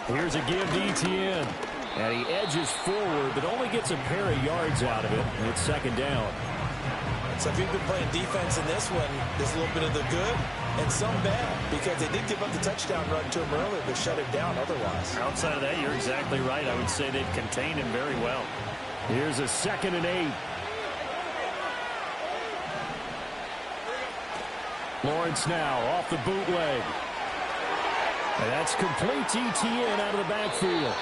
Here's a give to ETN. And he edges forward, but only gets a pair of yards out of it. And it's second down. So if you've been playing defense in this one, there's a little bit of the good and some bad, because they did give up the touchdown run to him earlier, but shut it down otherwise. Outside of that, you're exactly right. I would say they've contained him very well. Here's a 2nd and 8. Lawrence now off the bootleg. And that's complete to ETN out of the backfield.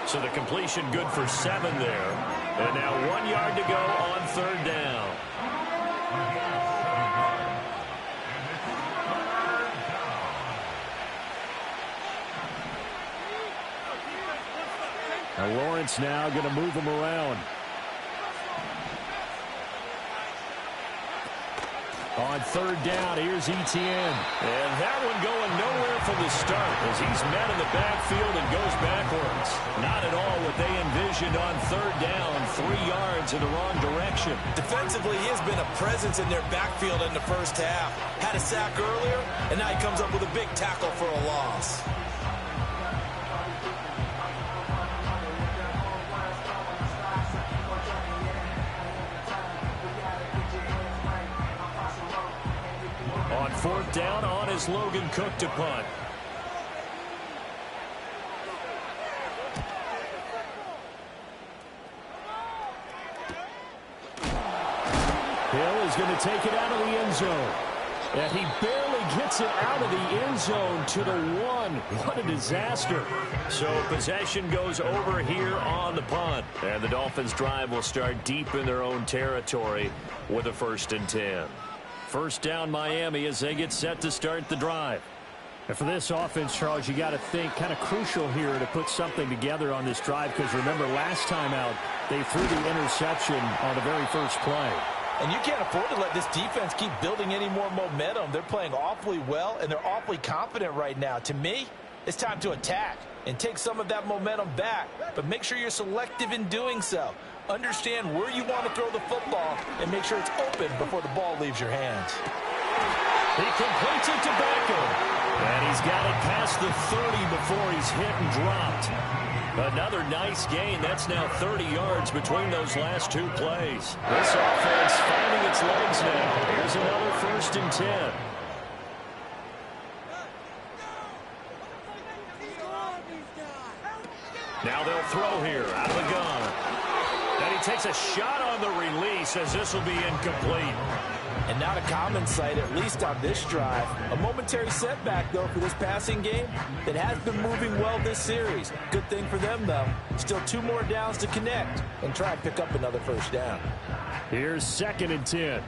So the completion good for 7 there. And now 1 yard to go on 3rd down. Now Lawrence now going to move him around. On 3rd down, here's ETN. And that one going nowhere from the start as he's met in the backfield and goes backwards. Not at all what they envisioned on 3rd down, 3 yards in the wrong direction. Defensively, he has been a presence in their backfield in the first half. Had a sack earlier, and now he comes up with a big tackle for a loss. On 4th down, on is Logan Cook to punt. Hill is going to take it out of the end zone. And he barely gets it out of the end zone to the 1. What a disaster. So possession goes over here on the punt. And the Dolphins' drive will start deep in their own territory with a 1st and 10. 1st down Miami as they get set to start the drive. And for this offense, Charles, you got to think kind of crucial here to put something together on this drive, because remember last time out they threw the interception on the very first play. And you can't afford to let this defense keep building any more momentum. They're playing awfully well, and they're awfully confident right now. To me, it's time to attack and take some of that momentum back, but make sure you're selective in doing so. Understand where you want to throw the football and make sure it's open before the ball leaves your hands. He completes it to Beckham. And he's got it past the 30 before he's hit and dropped. Another nice gain. That's now 30 yards between those last 2 plays. This offense finding its legs now. Here's another 1st and 10. Now they'll throw here out of the gun. And he takes a shot on the release as this will be incomplete. And not a common sight, at least on this drive. A momentary setback, though, for this passing game that has been moving well this series. Good thing for them, though. Still 2 more downs to connect and try and pick up another 1st down. Here's 2nd and 10.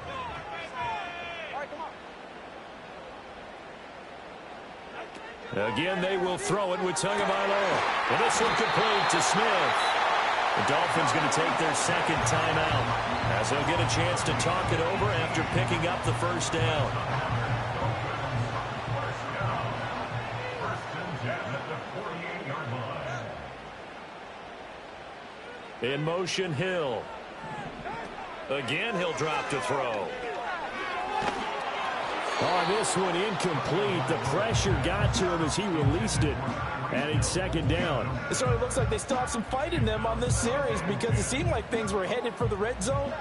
Again, they will throw it with Tagovailoa. And this one complete to Smith. The Dolphins going to take their 2nd timeout as they'll get a chance to talk it over after picking up the 1st down. In motion, Hill. Again, he'll drop to throw. On this one, incomplete. The pressure got to him as he released it. And it's 2nd down. It certainly looks like they still have some fight in them on this series, because it seemed like things were headed for the red zone.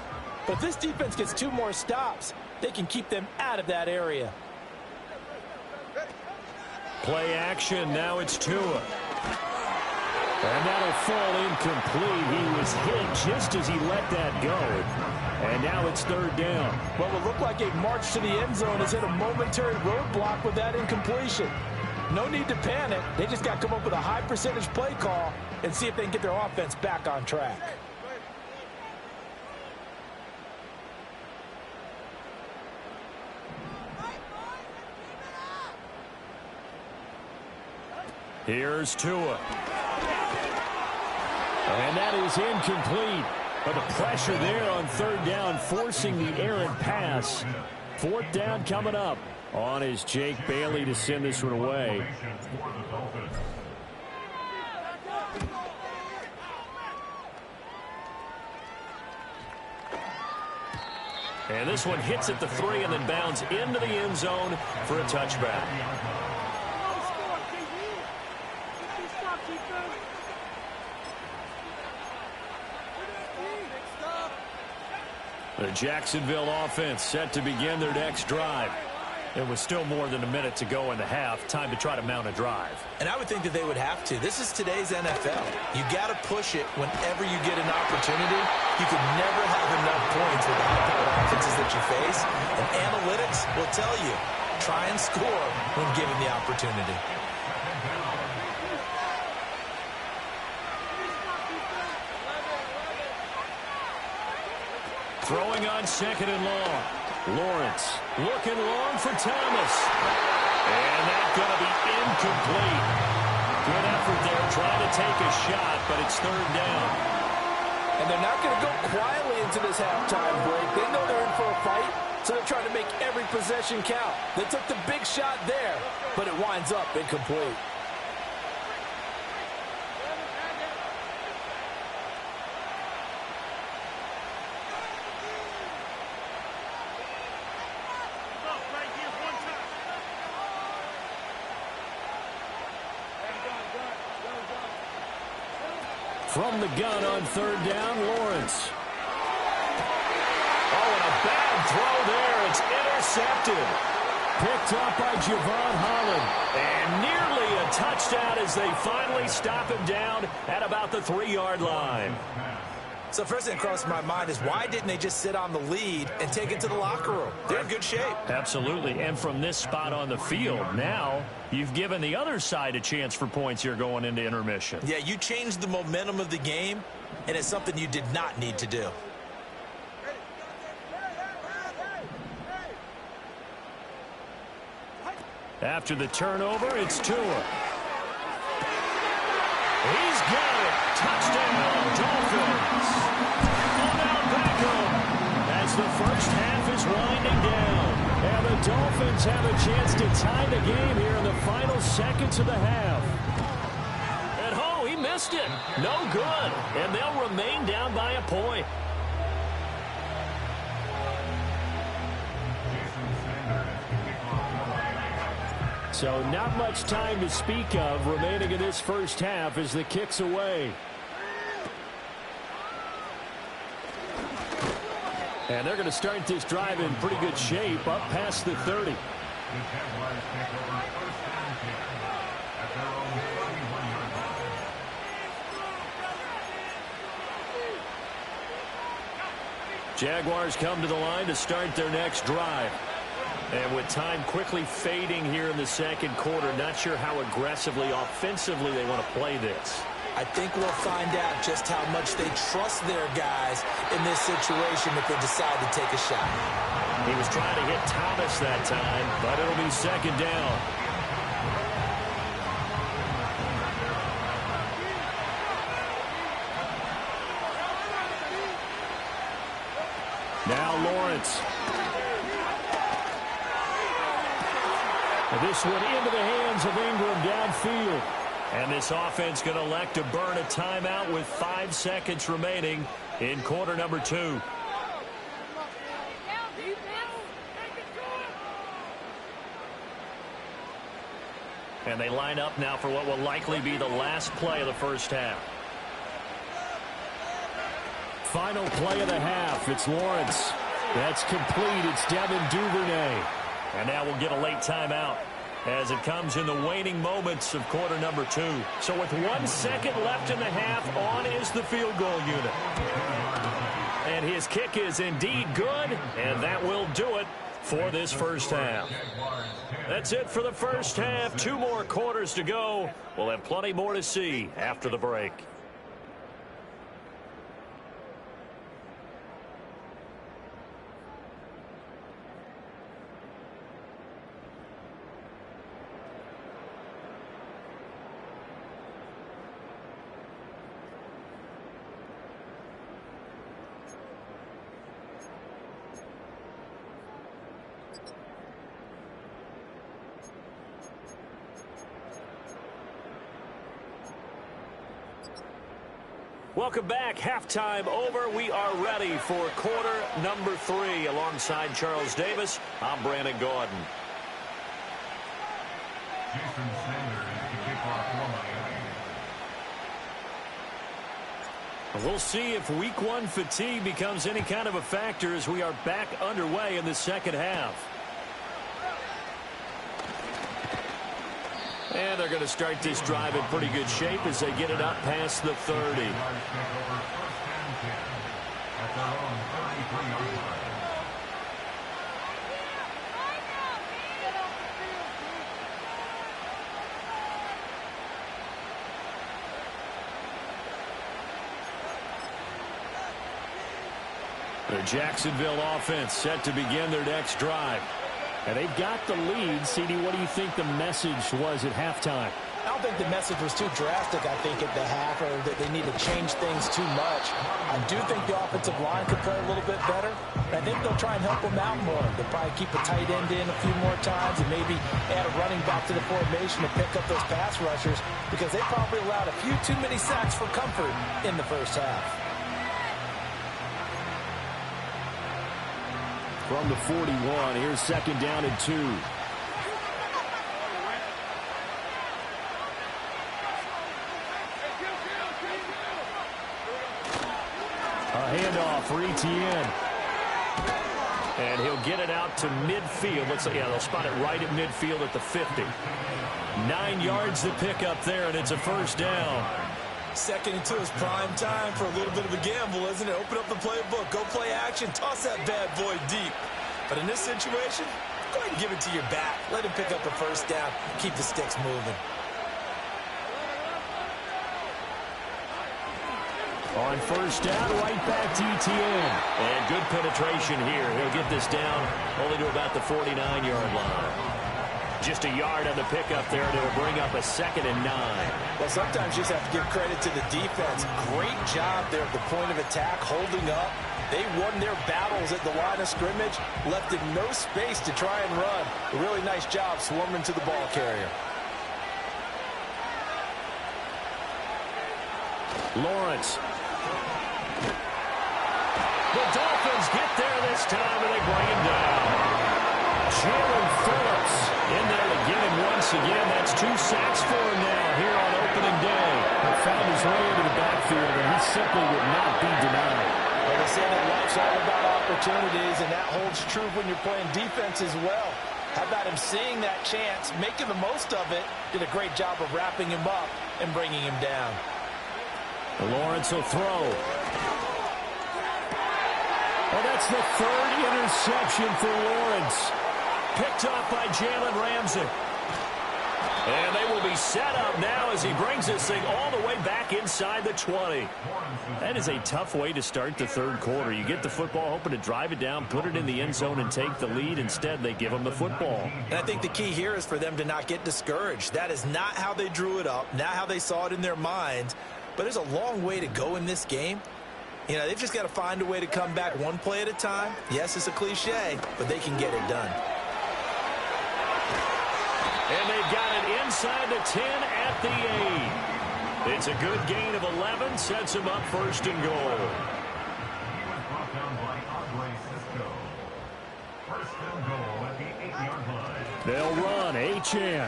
But if this defense gets 2 more stops, they can keep them out of that area. Play action. Now it's Tua. And that'll fall incomplete. He was hit just as he let that go. And now it's 3rd down. What will look like a march to the end zone has hit a momentary roadblock with that incompletion. No need to panic. They just got to come up with a high percentage play call and see if they can get their offense back on track. Here's Tua. And that is incomplete. But the pressure there on 3rd down, forcing the errant pass. 4th down coming up. On is Jake Bailey to send this one away. And this one hits at the 3 and then bounds into the end zone for a touchback. The Jacksonville offense set to begin their next drive. It was still more than a minute to go in the half. Time to try to mount a drive. And I would think that they would have to. This is today's NFL. You got to push it whenever you get an opportunity. You can never have enough points with the high-powered offenses that you face. And analytics will tell you, try and score when given the opportunity. Throwing on second and long. Lawrence looking long for Thomas. And that's going to be incomplete. Good effort there trying to take a shot, but it's third down. And they're not going to go quietly into this halftime break. They know they're in for a fight, so they're trying to make every possession count. They took the big shot there, but it winds up incomplete. From the gun on third down, Lawrence. Oh, and a bad throw there. It's intercepted. Picked up by Javon Holland. And nearly a touchdown as they finally stop him down at about the 3-yard line. So first thing that crossed my mind is why didn't they just sit on the lead and take it to the locker room? They're in good shape. Absolutely. And from this spot on the field, now you've given the other side a chance for points here going into intermission. Yeah, you changed the momentum of the game, and it's something you did not need to do. After the turnover, it's Tua. He's got it. Touchdown, Dolphins. Now Beckham as the first half is winding down. And the Dolphins have a chance to tie the game here in the final seconds of the half. And oh, he missed it. No good. And they'll remain down by a point. So not much time to speak of remaining in this first half as the kick's away. And they're going to start this drive in pretty good shape up past the 30. Jaguars come to the line to start their next drive. And with time quickly fading here in the second quarter, not sure how aggressively, offensively they want to play this. I think we'll find out just how much they trust their guys in this situation if they decide to take a shot. He was trying to hit Thomas that time, but it'll be second down. Now Lawrence. This one into the hands of Ingram downfield. And this offense going to elect to burn a timeout with 5 seconds remaining in quarter number 2. And they line up now for what will likely be the last play of the first half. Final play of the half. It's Lawrence. That's complete. It's Devin Duvernay. And now we'll get a late timeout as it comes in the waning moments of quarter number 2. So with 1 second left in the half, on is the field goal unit. And his kick is indeed good, and that will do it for this first half. That's it for the first half. 2 more quarters to go. We'll have plenty more to see after the break. Welcome back. Halftime over. We are ready for quarter number 3. Alongside Charles Davis, I'm Brandon Gordon. We'll see if week one fatigue becomes any kind of a factor as we are back underway in the second half. And they're going to start this drive in pretty good shape as they get it up past the 30. The Jacksonville offense set to begin their next drive. And they've got the lead. CD, what do you think the message was at halftime? I don't think the message was too drastic, I think, at the half, or that they need to change things too much. I do think the offensive line could play a little bit better. I think they'll try and help them out more. They'll probably keep a tight end in a few more times and maybe add a running back to the formation to pick up those pass rushers, because they probably allowed a few too many sacks for comfort in the first half. From the 41, here's second down and 2. A handoff for Etienne. And he'll get it out to midfield. They'll spot it right at midfield at the 50. 9 yards to pick up there, and it's a first down. Second and 2 is prime time for a little bit of a gamble, isn't it? Open up the playbook, go play action, toss that bad boy deep. But in this situation, go ahead and give it to your back. Let him pick up a first down, keep the sticks moving. On first down, right back to Etienne. And good penetration here. He'll get this down only to about the 49-yard line. Just a yard on the pickup there, and it'll bring up a 2nd and 9. Well, sometimes you just have to give credit to the defense. Great job there at the point of attack, holding up. They won their battles at the line of scrimmage, left in no space to try and run. A really nice job swarming to the ball carrier. Lawrence. The Dolphins get there this time, and they bring him down. Jalen Phillips in there to get him once again. That's 2 sacks for him now here on opening day. He found his way into the backfield, and he simply would not be denied. Well, they say that life's all about opportunities, and that holds true when you're playing defense as well. How about him seeing that chance, making the most of it, did a great job of wrapping him up and bringing him down. Lawrence will throw. Well, that's the 3rd interception for Lawrence. Picked off by Jalen Ramsey. And they will be set up now as he brings this thing all the way back inside the 20. That is a tough way to start the third quarter. You get the football, hoping to drive it down, put it in the end zone, and take the lead. Instead, they give him the football. And I think the key here is for them to not get discouraged. That is not how they drew it up, not how they saw it in their minds. But there's a long way to go in this game. You know, they've just got to find a way to come back one play at a time. Yes, it's a cliche, but they can get it done. And they've got it inside the 10 at the 8. It's a good gain of 11, sets him up 1st and goal. They'll run. Achane.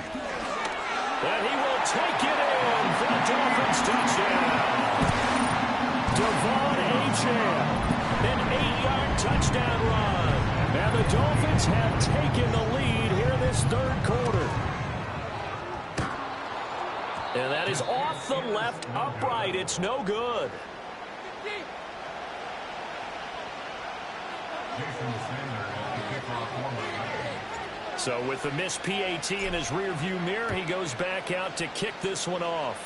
And he will take it in for the Dolphins touchdown. Devon Achane, an 8-yard touchdown run. And the Dolphins have taken the lead here in this third quarter. And that is off the left upright. It's no good. So with the missed PAT in his rearview mirror, he goes back out to kick this one off.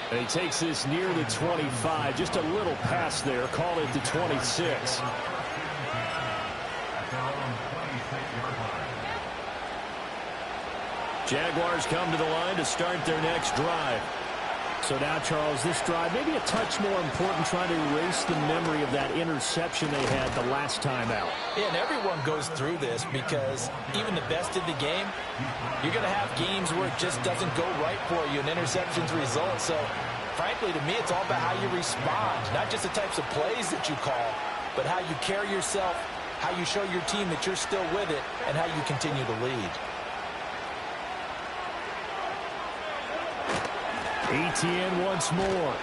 And he takes this near the 25. Just a little pass there. Call it the 26. Jaguars come to the line to start their next drive. So now, Charles, this drive maybe a touch more important, trying to erase the memory of that interception they had the last time out. Yeah, and everyone goes through this because even the best in the game, you're going to have games where it just doesn't go right for you and interceptions result. So, frankly, to me, it's all about how you respond, not just the types of plays that you call, but how you carry yourself, how you show your team that you're still with it, and how you continue to lead. Etienne once more.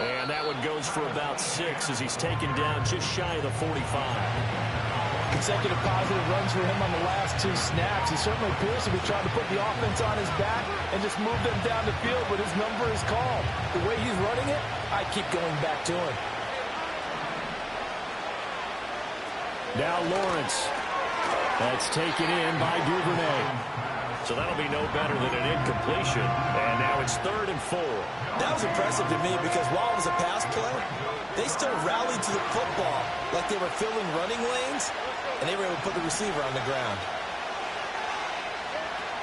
And that one goes for about 6 as he's taken down just shy of the 45. Consecutive positive runs for him on the last 2 snaps. He certainly appears to be trying to put the offense on his back and just move them down the field, but his number is called. The way he's running it, I keep going back to him. Now Lawrence. That's taken in by Duvernay. So that'll be no better than an incompletion. And now it's 3rd and 4. That was impressive to me because while it was a pass play, they still rallied to the football like they were filling running lanes, and they were able to put the receiver on the ground.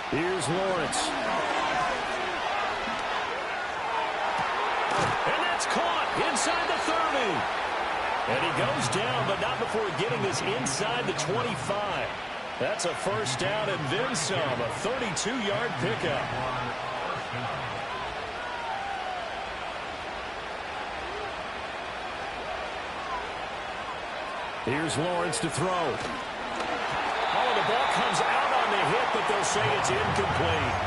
Here's Lawrence. And that's caught inside the 30. And he goes down, but not before getting this inside the 25. That's a first down and then some, a 32-yard pickup. Here's Lawrence to throw. Oh, the ball comes out on the hit, but they'll say it's incomplete.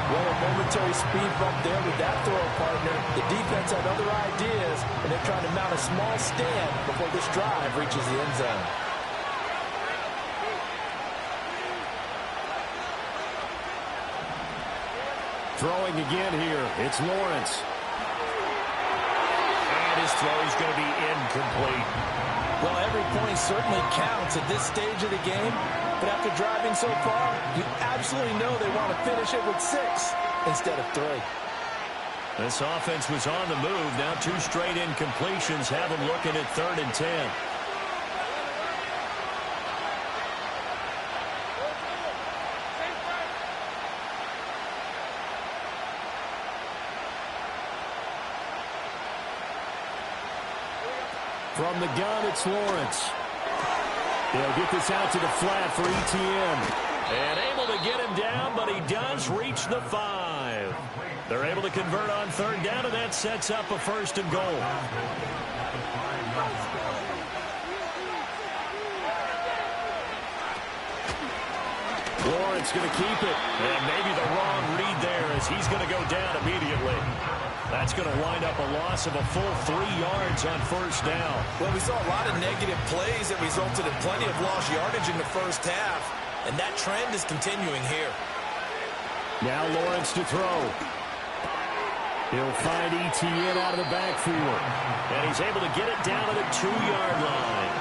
Well, a momentary speed bump there with that throw, partner. The defense had other ideas, and they're trying to mount a small stand before this drive reaches the end zone. Throwing again here. It's Lawrence. And his throw is going to be incomplete. Well, every point certainly counts at this stage of the game. But after driving so far, you absolutely know they want to finish it with 6 instead of 3. This offense was on the move. Now 2 straight incompletions have them looking at 3rd and 10. From the gun, it's Lawrence. They'll get this out to the flat for Etienne. And able to get him down, but he does reach the 5. They're able to convert on 3rd down, and that sets up a 1st and goal. Lawrence going to keep it. And maybe the wrong read there as he's going to go down immediately. That's going to wind up a loss of a full 3 yards on 1st down. Well, we saw a lot of negative plays that resulted in plenty of lost yardage in the first half, and that trend is continuing here. Now Lawrence to throw. He'll find Etienne out of the backfield. And he's able to get it down to the 2-yard line.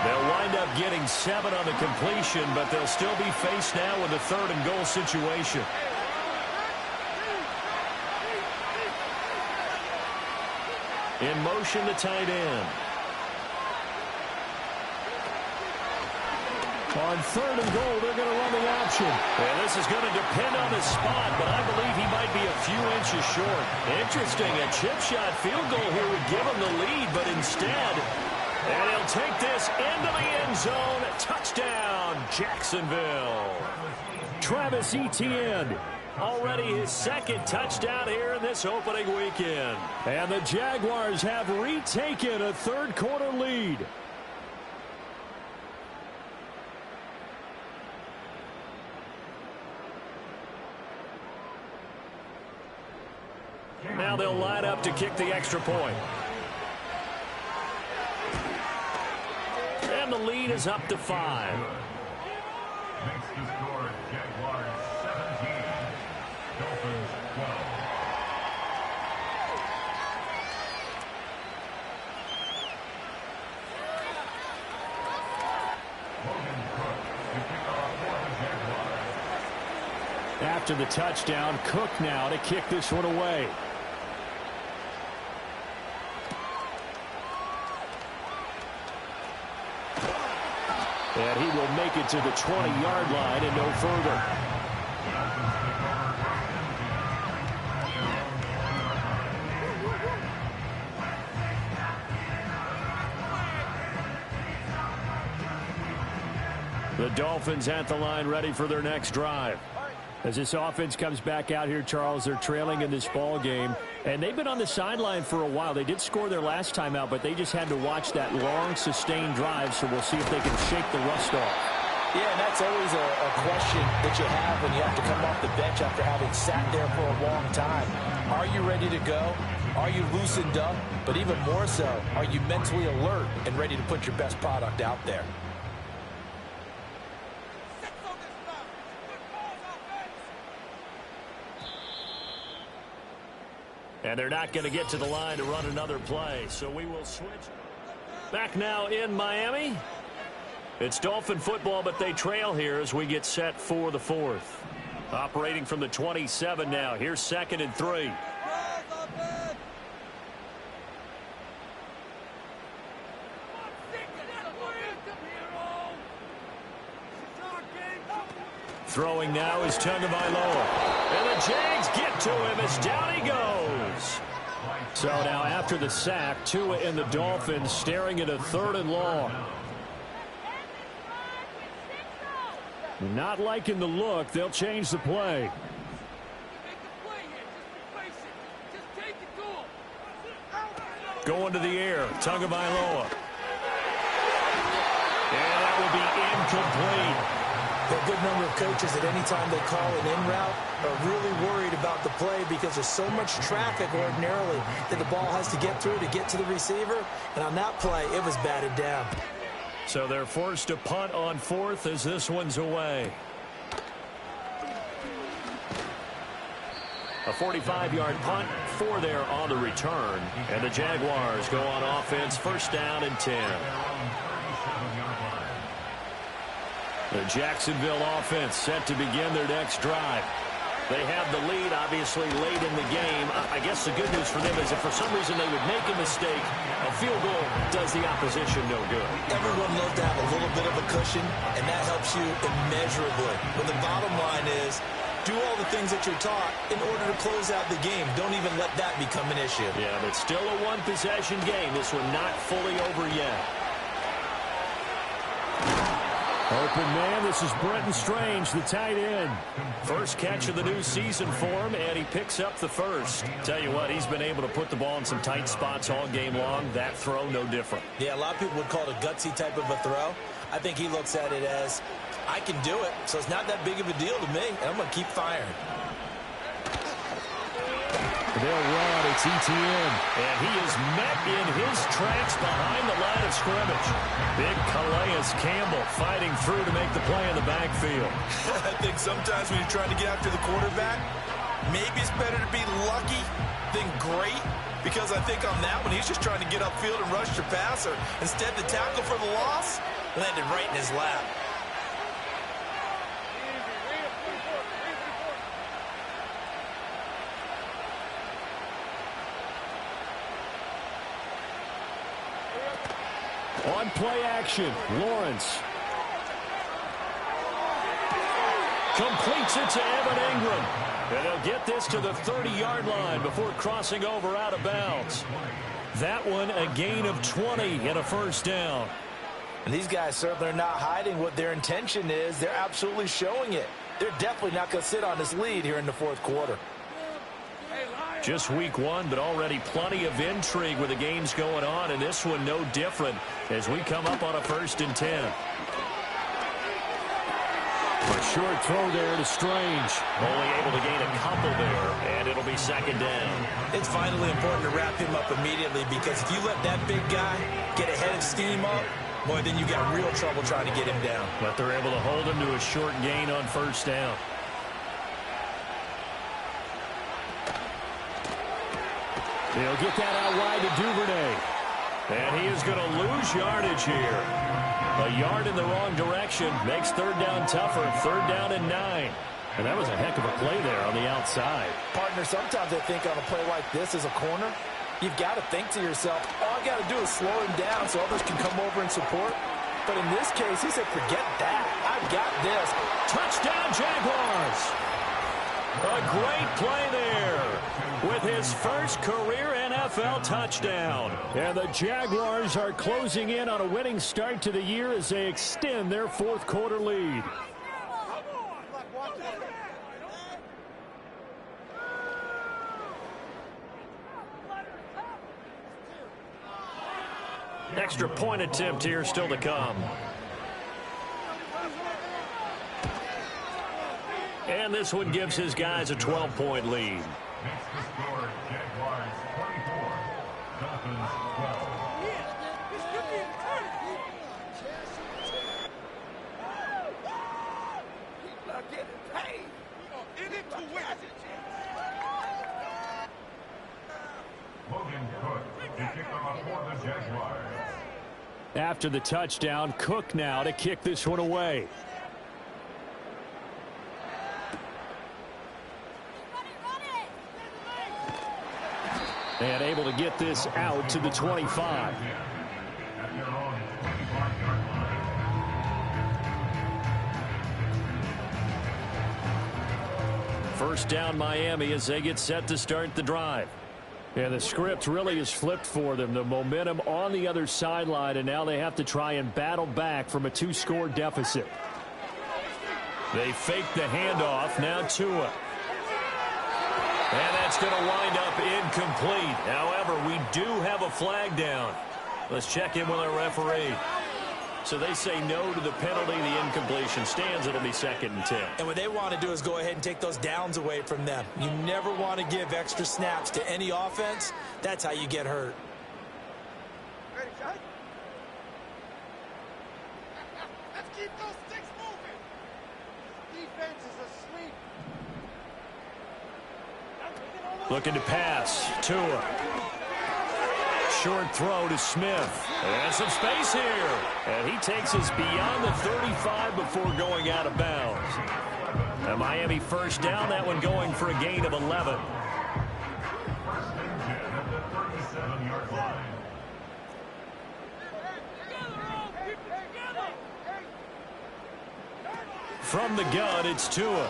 They'll wind up getting 7 on the completion, but they'll still be faced now with a 3rd and goal situation. In motion, the tight end. On 3rd and goal, they're going to run the option. And this is going to depend on the spot, but I believe he might be a few inches short. Interesting, a chip shot field goal here would give him the lead, but instead, and he'll take this into the end zone. Touchdown, Jacksonville. Travis Etienne. Already his 2nd touchdown here in this opening weekend. And the Jaguars have retaken a 3rd quarter lead. Now they'll line up to kick the extra point. And the lead is up to 5. Makes the score Jaguars 17, Dolphins 12. After the touchdown, Cook now to kick this one away. And he will make it to the 20-yard line and no further. The Dolphins at the line ready for their next drive. As this offense comes back out here, Charles, they're trailing in this ball game, and they've been on the sideline for a while. They did score their last time out, but they just had to watch that long, sustained drive, so we'll see if they can shake the rust off. Yeah, and that's always a question that you have when you have to come off the bench after having sat there for a long time. Are you ready to go? Are you loosened up? But even more so, are you mentally alert and ready to put your best product out there? And they're not going to get to the line to run another play, so we will switch. Back now in Miami. It's Dolphin football, but they trail here as we get set for the fourth. Operating from the 27 now. Here's 2nd and 3. Throwing now is Tagovailoa. And the Jags get to him as down he goes. So now after the sack, Tua and the Dolphins staring at a 3rd and long. Not liking the look. They'll change the play. Going to the air. Tagovailoa. And that will be incomplete. A good number of coaches at any time they call an in route are really worried about the play because there's so much traffic ordinarily that the ball has to get through to get to the receiver. And on that play, it was batted down. So they're forced to punt on 4th as this one's away. A 45-yard punt, 4 there on the return. And the Jaguars go on offense, 1st down and 10. The Jacksonville offense set to begin their next drive. They have the lead, obviously, late in the game. I guess the good news for them is if for some reason they would make a mistake, a field goal does the opposition no good. Everyone loves to have a little bit of a cushion, and that helps you immeasurably. But the bottom line is, do all the things that you're taught in order to close out the game. Don't even let that become an issue. Yeah, but still a one-possession game. This one not fully over yet. Open man, this is Brenton Strange, the tight end. First catch of the new season for him, and he picks up the first. Tell you what, he's been able to put the ball in some tight spots all game long. That throw, no different. Yeah, a lot of people would call it a gutsy type of a throw. I think he looks at it as, I can do it, so it's not that big of a deal to me, and I'm going to keep firing. They'll run. It's ETN. And he is met in his tracks behind the line of scrimmage. Big Calais Campbell fighting through to make the play in the backfield. I think sometimes when you're trying to get after the quarterback, maybe it's better to be lucky than great. Because I think on that one, he's just trying to get upfield and rush your passer. Instead, the tackle for the loss landed right in his lap. On play action, Lawrence. Completes it to Evan Ingram. And they'll get this to the 30-yard line before crossing over out of bounds. That one a gain of 20 and a first down. And these guys certainly are not hiding what their intention is. They're absolutely showing it. They're definitely not going to sit on this lead here in the 4th quarter. Just week 1, but already plenty of intrigue with the games going on, and this one no different as we come up on a 1st and 10. A short throw there to Strange. Only able to gain a couple there, and it'll be 2nd down. It's vitally important to wrap him up immediately because if you let that big guy get ahead of steam up, boy, then you got real trouble trying to get him down. But they're able to hold him to a short gain on 1st down. They'll get that out wide to Duvernay. And he is going to lose yardage here. A yard in the wrong direction makes 3rd down tougher. 3rd down and 9. And that was a heck of a play there on the outside. Partner, sometimes I think on a play like this as a corner, you've got to think to yourself, all I got to do is slow him down so others can come over and support. But in this case, he said, forget that. I've got this. Touchdown, Jaguars. A great play there with his first career NFL touchdown. And the Jaguars are closing in on a winning start to the year as they extend their 4th quarter lead. Extra point attempt here still to come. And this one gives his guys a 12-point lead. Makes the score Jaguars 24, Dolphins 12. Logan Cook to kick off for the Jaguars. After the touchdown, Cook now to kick this one away. And able to get this out to the 25. At their own 25-yard line. First down Miami as they get set to start the drive. And the script really is flipped for them. The momentum on the other sideline, and now they have to try and battle back from a 2-score deficit. They fake the handoff. Now Tua. And that's going to wind up incomplete. However, we do have a flag down. Let's check in with our referee. So they say no to the penalty. The incompletion stands. It'll be 2nd and 10. And what they want to do is go ahead and take those downs away from them. You never want to give extra snaps to any offense. That's how you get hurt. Ready, John? Let's keep those sticks moving. Defense is asleep. Looking to pass. Tua. Short throw to Smith. And some space here. And he takes us beyond the 35 before going out of bounds. A Miami first down. That one going for a gain of 11. First and 10 at the 37-yard line. From the gun, it's Tua.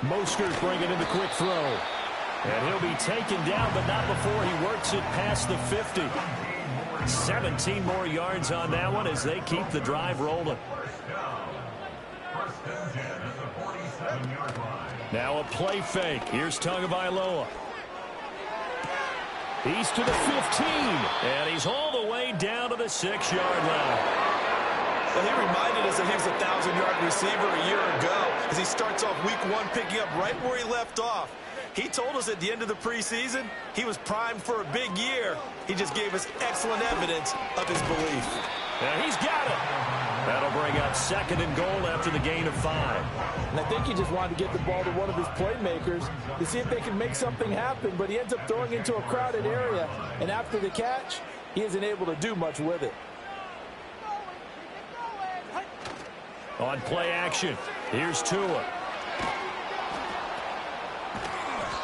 Mostert bringing in the quick throw. And he'll be taken down, but not before he works it past the 50. 17 more yards on that one as they keep the drive rolling. First down. First and 10 at the 47-yard line. Now a play fake. Here's Tagovailoa. He's to the 15. And he's all the way down to the 6-yard line. Well, he reminded us that he was a 1,000-yard receiver a year ago as he starts off week 1 picking up right where he left off. He told us at the end of the preseason he was primed for a big year. He just gave us excellent evidence of his belief. And he's got it. That'll bring up 2nd and goal after the gain of 5. And I think he just wanted to get the ball to one of his playmakers to see if they can make something happen, but he ends up throwing into a crowded area. And after the catch, he isn't able to do much with it. On play action, here's Tua.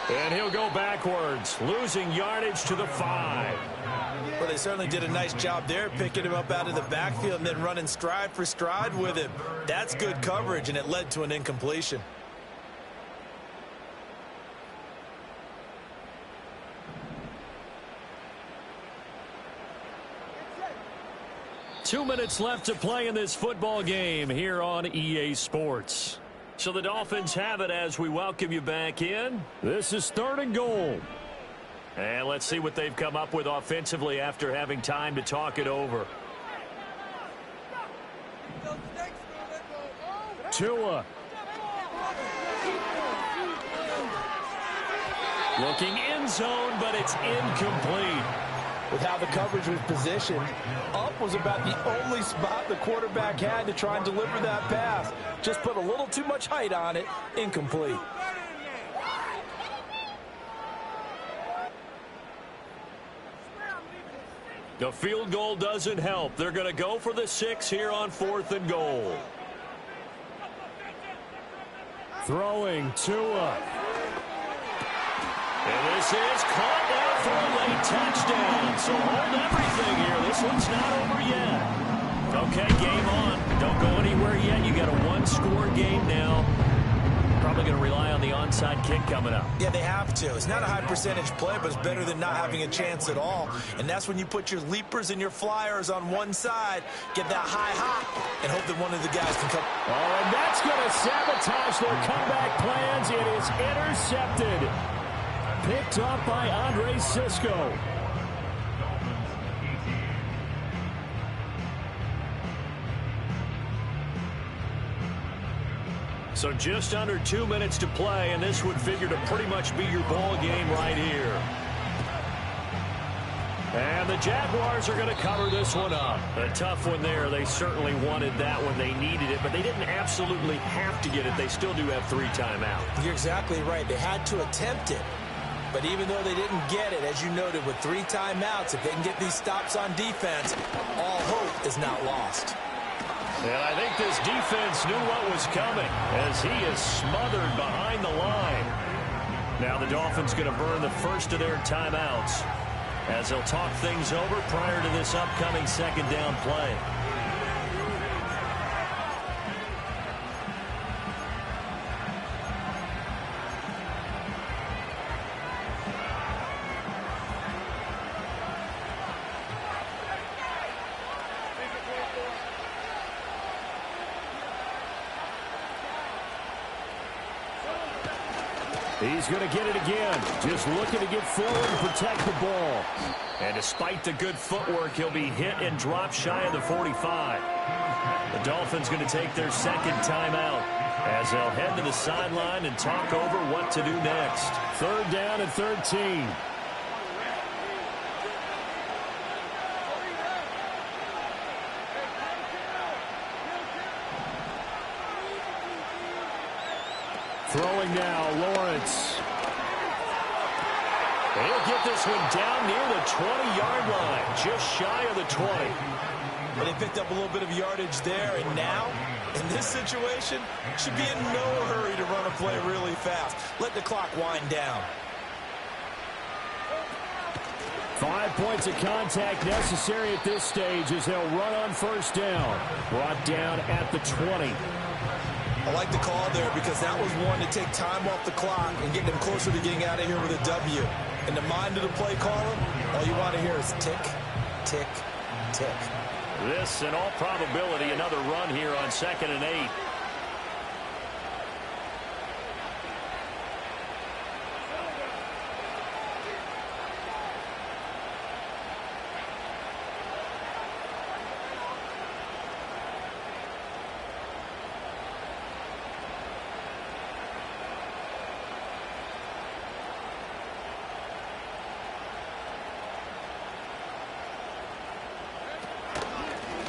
And he'll go backwards, losing yardage to the 5. Well, they certainly did a nice job there, picking him up out of the backfield and then running stride for stride with him. That's good coverage, and it led to an incompletion. Two minutes left to play in this football game here on EA Sports. So the Dolphins have it as we welcome you back in. This is 3rd and goal. And let's see what they've come up with offensively after having time to talk it over. Tua. Looking end zone, but it's incomplete. With how the coverage was positioned, up was about the only spot the quarterback had to try and deliver that pass. Just put a little too much height on it. Incomplete. The field goal doesn't help. They're going to go for the 6 here on 4th and goal. Throwing Tua. And this is caught out for a late touchdown. So hold everything here. This one's not over yet. Okay, game on. Don't go anywhere yet. You got a 1-score game now. Probably going to rely on the onside kick coming up. Yeah, they have to. It's not a high percentage play, but it's better than not having a chance at all. And that's when you put your leapers and your flyers on one side, get that high hop, and hope that one of the guys can come. Oh, and that's going to sabotage their comeback plans. It is intercepted. Picked up by Andre Cisco. Dolphins 18. 3 So just under 2 minutes to play, and this would figure to pretty much be your ball game right here. And the Jaguars are going to cover this one up. A tough one there. They certainly wanted that when they needed it, but they didn't absolutely have to get it. They still do have 3 timeouts. You're exactly right. They had to attempt it. But even though they didn't get it, as you noted, with 3 timeouts, if they can get these stops on defense, all hope is not lost. And I think this defense knew what was coming as he is smothered behind the line. Now the Dolphins going to burn the first of their timeouts as they'll talk things over prior to this upcoming second down play. He's going to get it again. Just looking to get forward and protect the ball. And despite the good footwork, he'll be hit and dropped shy of the 45. The Dolphins going to take their second timeout as they'll head to the sideline and talk over what to do next. 3rd down and 13. Throwing now, Lawrence. He'll get this one down near the 20-yard line, just shy of the 20. But they picked up a little bit of yardage there, and now, in this situation, should be in no hurry to run a play really fast. Let the clock wind down. 5 points of contact necessary at this stage as they'll run on 1st down. Brought down at the 20. I like the call there because that was one to take time off the clock and get them closer to getting out of here with a W. In the mind of the play caller, all you want to hear is tick, tick, tick. This, in all probability, another run here on 2nd and 8.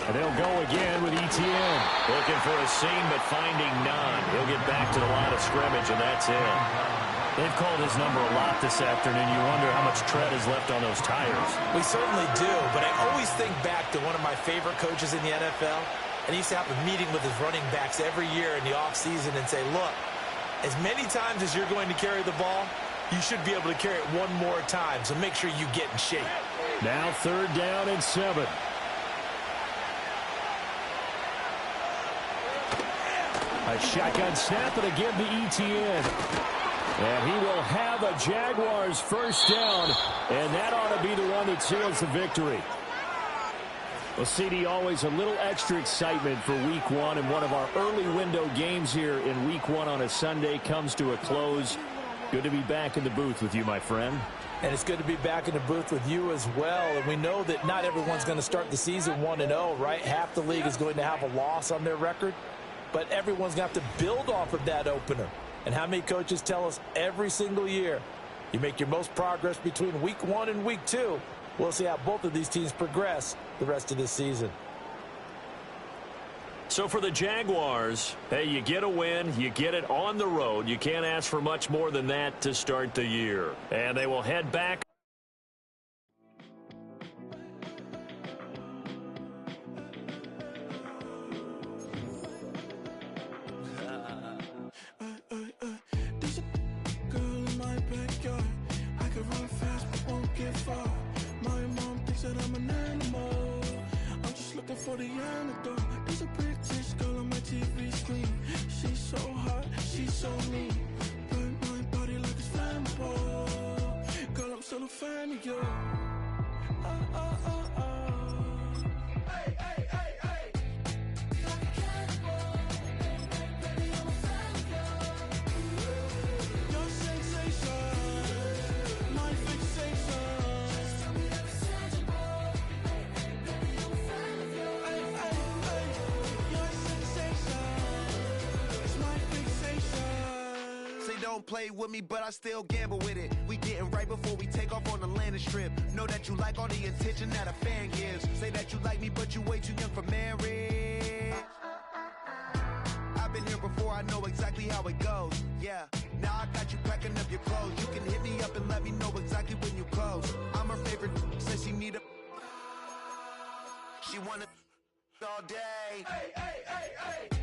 And they'll go again with ETN. Looking for a seam, but finding none. He'll get back to the line of scrimmage, and that's it. They've called his number a lot this afternoon. You wonder how much tread is left on those tires. We certainly do, but I always think back to one of my favorite coaches in the NFL, and he used to have a meeting with his running backs every year in the offseason and say, look, as many times as you're going to carry the ball, you should be able to carry it one more time, so make sure you get in shape. Now 3rd down and 7. A shotgun snap and again to ETN. And he will have a Jaguars 1st down, and that ought to be the one that seals the victory. Well, CD, always a little extra excitement for Week 1, and one of our early window games here in Week 1 on a Sunday comes to a close. Good to be back in the booth with you, my friend. And it's good to be back in the booth with you as well. And we know that not everyone's going to start the season 1-0, right? Half the league is going to have a loss on their record. But everyone's going to have to build off of that opener. And how many coaches tell us every single year, you make your most progress between Week 1 and Week 2. We'll see how both of these teams progress the rest of this season. So for the Jaguars, hey, you get a win, you get it on the road. You can't ask for much more than that to start the year. And they will head back. For the antidote, there's a British girl on my TV screen. She's so hot, she's so mean. Burn my body like it's flammable. Girl, I'm still a fan of you. Hey, hey, hey, hey. Like a cannibal. Baby, I'm a fan of you. Your sensation, my fixation. Just tell me that it's tangible. Hey, hey, baby, I'm a fan of you. Hey, hey, hey. Your don't play with me, but I still gamble with it. We getting right before we take off on the landing strip. Know that you like all the attention that a fan gives. Say that you like me, but you way too young for marriage. I've been here before, I know exactly how it goes. Yeah, now I got you packing up your clothes. You can hit me up and let me know exactly when you close. I'm her favorite, says she need a... She wanna all day. Hey, hey, hey, hey.